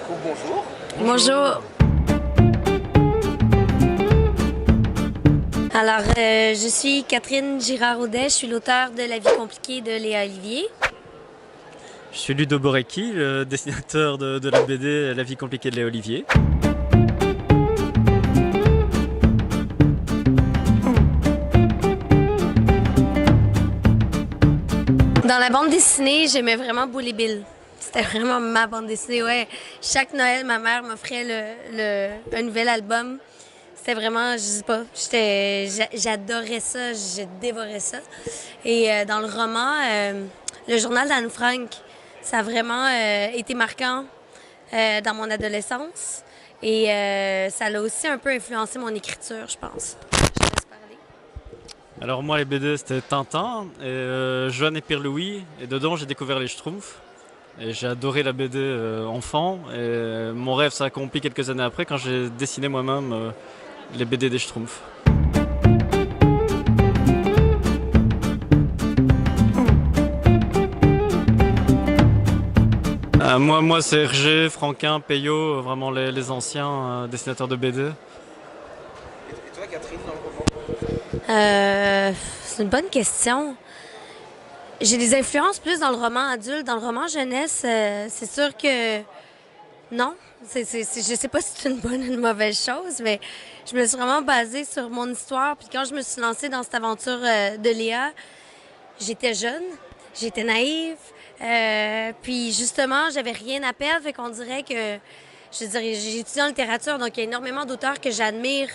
coup, bonjour. Bonjour. Alors, je suis Catherine Girard-Audet, je suis l'auteure de La vie compliquée de Léa Olivier. Je suis Ludo Borecki, le dessinateur de la BD La vie compliquée de Léa Olivier. Dans la bande dessinée, j'aimais vraiment Bully Bill. C'était vraiment ma bande dessinée, ouais. Chaque Noël, ma mère m'offrait un nouvel album. C'était vraiment, je sais pas, j'adorais ça, je dévorais ça. Et dans le roman, le journal d'Anne Frank, ça a vraiment été marquant dans mon adolescence. Et ça l'a aussi un peu influencé mon écriture, je pense. Je te laisse parler. Alors moi les BD c'était Tintin et Joanne et Pierre Louis et dedans j'ai découvert les Schtroumpfs et j'ai adoré la BD enfant et mon rêve s'est accompli quelques années après quand j'ai dessiné moi-même les BD des Schtroumpfs. Moi c'est Hergé, Franquin, Peyo, vraiment les anciens dessinateurs de BD. Et toi, Catherine, dans le roman? C'est une bonne question. J'ai des influences plus dans le roman adulte. Dans le roman jeunesse, c'est sûr que non. Je sais pas si c'est une bonne ou une mauvaise chose, mais je me suis vraiment basée sur mon histoire. Puis quand je me suis lancée dans cette aventure de Léa, j'étais jeune, j'étais naïve. Puis justement, j'avais rien à perdre. Fait qu'on dirait que, je dirais, j'ai étudié en littérature, donc il y a énormément d'auteurs que j'admire.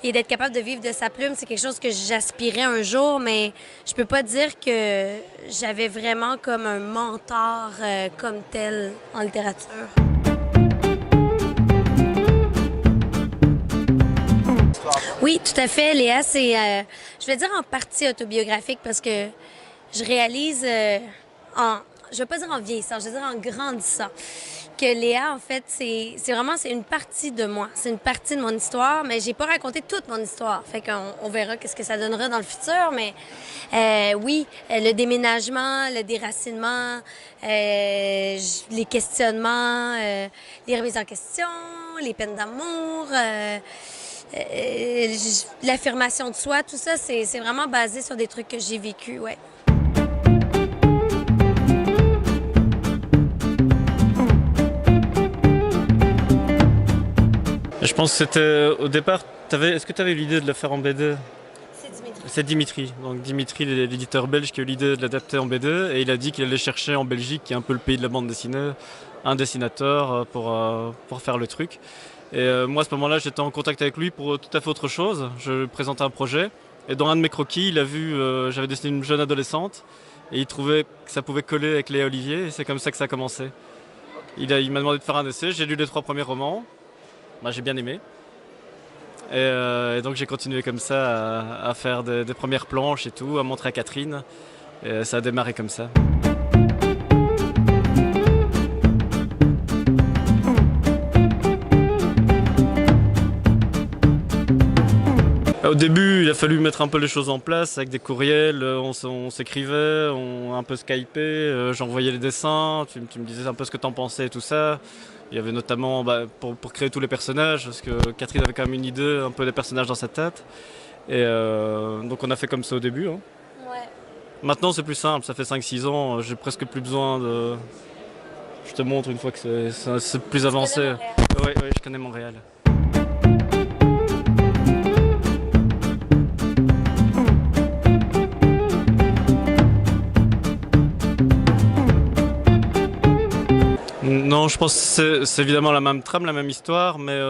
Et d'être capable de vivre de sa plume, c'est quelque chose que j'aspirais un jour, mais je peux pas dire que j'avais vraiment comme un mentor comme tel en littérature. Oui, tout à fait. Léa, c'est, je vais dire en partie autobiographique parce que je réalise je vais pas dire en vieillissant, je vais dire en grandissant, que Léa, en fait, c'est une partie de moi. C'est une partie de mon histoire, mais j'ai pas raconté toute mon histoire. Fait qu'on verra qu'est-ce que ça donnera dans le futur, mais oui, le déménagement, le déracinement, les questionnements, les remises en question, les peines d'amour, l'affirmation de soi, tout ça, c'est vraiment basé sur des trucs que j'ai vécu, ouais. Je pense que c'était au départ, est-ce que tu avais eu l'idée de le faire en BD? C'est Dimitri. C'est Dimitri. Donc Dimitri, l'éditeur belge qui a eu l'idée de l'adapter en BD et il a dit qu'il allait chercher en Belgique, qui est un peu le pays de la bande dessinée, un dessinateur pour faire le truc. Et moi à ce moment-là j'étais en contact avec lui pour tout à fait autre chose. Je lui présentais un projet et dans un de mes croquis il a vu, j'avais dessiné une jeune adolescente et il trouvait que ça pouvait coller avec Léa Olivier et c'est comme ça que ça a commencé. Il m'a demandé de faire un essai, j'ai lu les 3 premiers romans. Bah, j'ai bien aimé. Et donc j'ai continué comme ça à faire des premières planches et tout, à montrer à Catherine. Et ça a démarré comme ça. Au début, il a fallu mettre un peu les choses en place avec des courriels, on s'écrivait, on a un peu skypé, j'envoyais les dessins, tu me disais un peu ce que t'en pensais et tout ça. Il y avait notamment pour créer tous les personnages, parce que Catherine avait quand même une idée un peu des personnages dans sa tête. Et donc on a fait comme ça au début. Hein. Ouais. Maintenant c'est plus simple, ça fait 5-6 ans, j'ai presque plus besoin de... Je te montre une fois que c'est plus avancé. Oui, je connais Montréal. Non, je pense que c'est évidemment la même trame, la même histoire, mais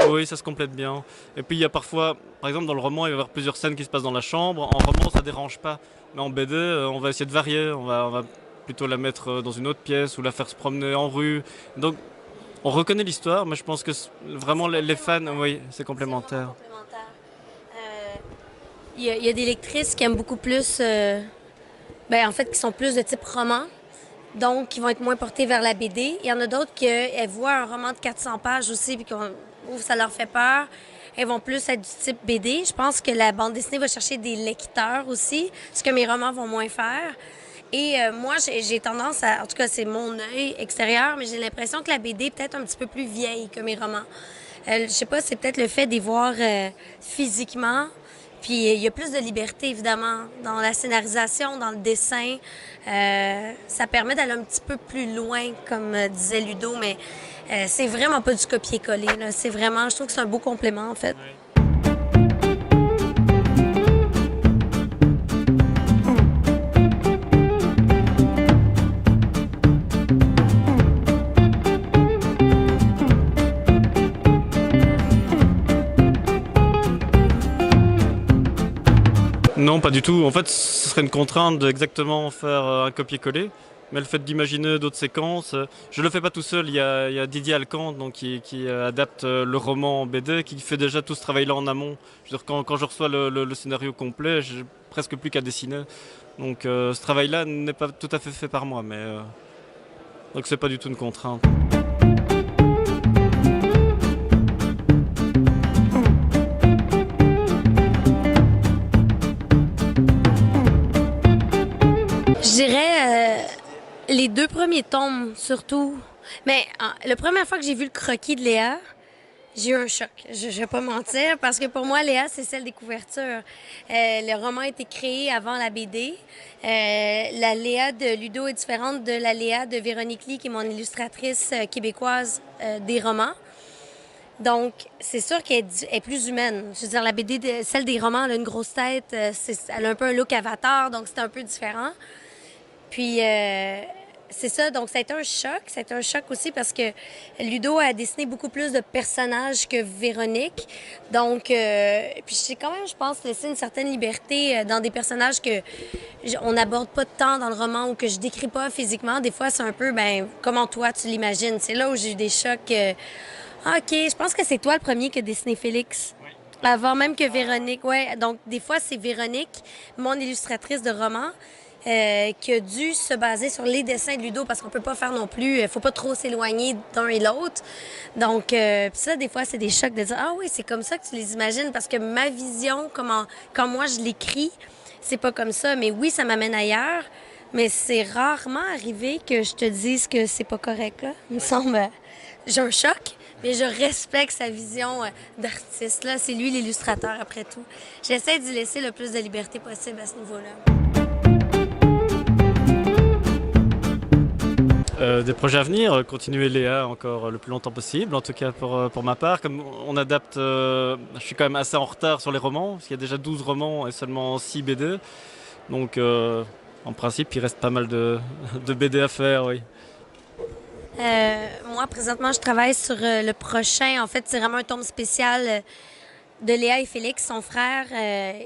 oui, ça se complète bien. Et puis il y a parfois, par exemple dans le roman, il va y avoir plusieurs scènes qui se passent dans la chambre. En roman, ça dérange pas, mais en BD, on va essayer de varier. On va plutôt la mettre dans une autre pièce ou la faire se promener en rue. Donc, on reconnaît l'histoire, mais je pense que vraiment les fans, oui, c'est complémentaire. Il y a des lectrices qui aiment beaucoup plus, en fait, qui sont plus de type roman. Donc, qui vont être moins portés vers la BD. Il y en a d'autres qui voient un roman de 400 pages aussi, puis ça leur fait peur. Elles vont plus être du type BD. Je pense que la bande dessinée va chercher des lecteurs aussi, ce que mes romans vont moins faire. Et moi, j'ai tendance à, en tout cas, c'est mon œil extérieur, mais j'ai l'impression que la BD est peut-être un petit peu plus vieille que mes romans. Je sais pas, c'est peut-être le fait d'y voir physiquement. Puis il y a plus de liberté, évidemment, dans la scénarisation, dans le dessin. Ça permet d'aller un petit peu plus loin, comme disait Ludo, mais c'est vraiment pas du copier-coller, là. C'est vraiment, je trouve que c'est un beau complément, en fait. Non, pas du tout. En fait, ce serait une contrainte d'exactement faire un copier-coller. Mais le fait d'imaginer d'autres séquences, je le fais pas tout seul. Il y a Didier Alcan donc, qui adapte le roman en BD, qui fait déjà tout ce travail-là en amont. Je veux dire, quand je reçois le scénario complet, j'ai presque plus qu'à dessiner. Donc ce travail-là n'est pas tout à fait fait par moi, mais donc c'est pas du tout une contrainte. Je dirais les 2 premiers tomes, surtout. Mais la première fois que j'ai vu le croquis de Léa, j'ai eu un choc. Je vais pas mentir, parce que pour moi, Léa, c'est celle des couvertures. Le roman a été créé avant la BD. La Léa de Ludo est différente de la Léa de Véronique Lee, qui est mon illustratrice québécoise des romans. Donc, c'est sûr qu'elle est plus humaine. Je veux dire, la BD, celle des romans, elle a une grosse tête, elle a un peu un look Avatar, donc c'est un peu différent. Puis, c'est ça, donc ça a été un choc. Ça a été un choc aussi parce que Ludo a dessiné beaucoup plus de personnages que Véronique. Donc, puis j'ai quand même, je pense, laissé une certaine liberté dans des personnages que on n'aborde pas de temps dans le roman ou que je décris pas physiquement. Des fois, c'est un peu, ben, comment toi tu l'imagines. C'est là où j'ai eu des chocs. OK, je pense que c'est toi le premier qui a dessiné Félix. Oui. Avant même que Véronique, ouais. Donc, des fois, c'est Véronique, mon illustratrice de roman, qui a dû se baser sur les dessins de Ludo parce qu'on peut pas faire non plus, faut pas trop s'éloigner d'un et l'autre. Donc, ça, des fois, c'est des chocs de dire, ah oui, c'est comme ça que tu les imagines parce que ma vision, quand moi je l'écris, c'est pas comme ça. Mais oui, ça m'amène ailleurs. Mais c'est rarement arrivé que je te dise que c'est pas correct, là. Il me semble, j'ai un choc. Mais je respecte sa vision d'artiste. Là, c'est lui l'illustrateur, après tout. J'essaie d'y laisser le plus de liberté possible à ce niveau-là. Des projets à venir, continuer Léa encore le plus longtemps possible, en tout cas pour ma part. Comme on adapte, je suis quand même assez en retard sur les romans, parce qu'il y a déjà 12 romans et seulement 6 BD. Donc en principe, il reste pas mal de BD à faire, oui. Moi, présentement, je travaille sur le prochain. En fait, c'est vraiment un tome spécial de Léa et Félix, son frère.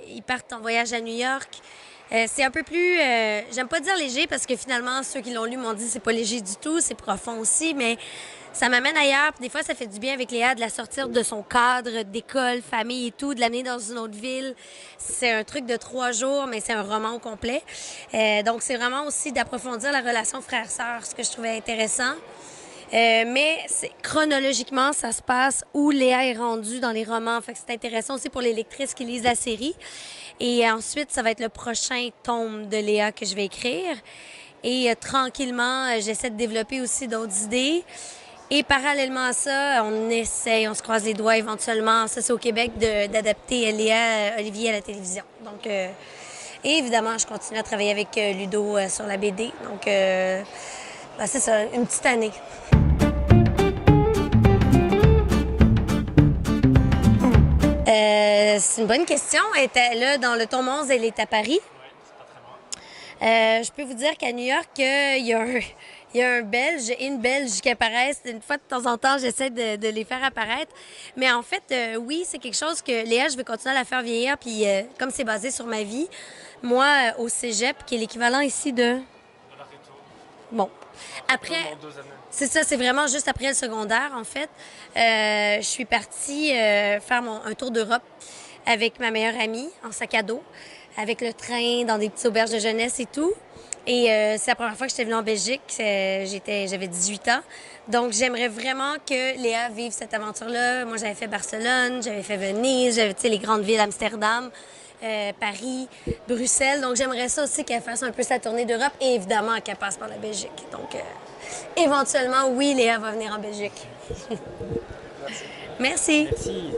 Ils partent en voyage à New York. C'est un peu plus, j'aime pas dire léger parce que finalement, ceux qui l'ont lu m'ont dit que c'est pas léger du tout, c'est profond aussi, mais ça m'amène ailleurs. Puis des fois, ça fait du bien avec Léa de la sortir de son cadre d'école, famille et tout, de l'amener dans une autre ville. C'est un truc de 3 jours, mais c'est un roman au complet. Donc, c'est vraiment aussi d'approfondir la relation frère-sœur, ce que je trouvais intéressant. Mais chronologiquement, ça se passe où Léa est rendue dans les romans. Fait que c'est intéressant aussi pour les lectrices qui lisent la série. Et ensuite, ça va être le prochain tome de Léa que je vais écrire. Et tranquillement, j'essaie de développer aussi d'autres idées. Et parallèlement à ça, on se croise les doigts éventuellement, ça c'est au Québec, d'adapter Léa Olivier à la télévision. Donc, et évidemment, je continue à travailler avec Ludo sur la BD. Donc, ben, c'est ça, une petite année. C'est une bonne question. Elle était là dans le tome 11, elle est à Paris. Oui, c'est pas très loin. Je peux vous dire qu'à New York, il y a un Belge et une Belge qui apparaissent. Une fois de temps en temps, j'essaie de les faire apparaître. Mais en fait, oui, c'est quelque chose que Léa, je vais continuer à la faire vieillir. Puis comme c'est basé sur ma vie, moi, au cégep, qui est l'équivalent ici de la Réto. Bon. Après, c'est ça, c'est vraiment juste après le secondaire, en fait. Je suis partie faire un tour d'Europe avec ma meilleure amie en sac à dos, avec le train, dans des petites auberges de jeunesse et tout. Et c'est la première fois que j'étais venue en Belgique. J'avais 18 ans. Donc, j'aimerais vraiment que Léa vive cette aventure-là. Moi, j'avais fait Barcelone, j'avais fait Venise, j'avais, tu sais, les grandes villes, Amsterdam. Paris, Bruxelles. Donc, j'aimerais ça aussi qu'elle fasse un peu sa tournée d'Europe et évidemment qu'elle passe par la Belgique. Donc, éventuellement, oui, Léa va venir en Belgique. Merci. Merci.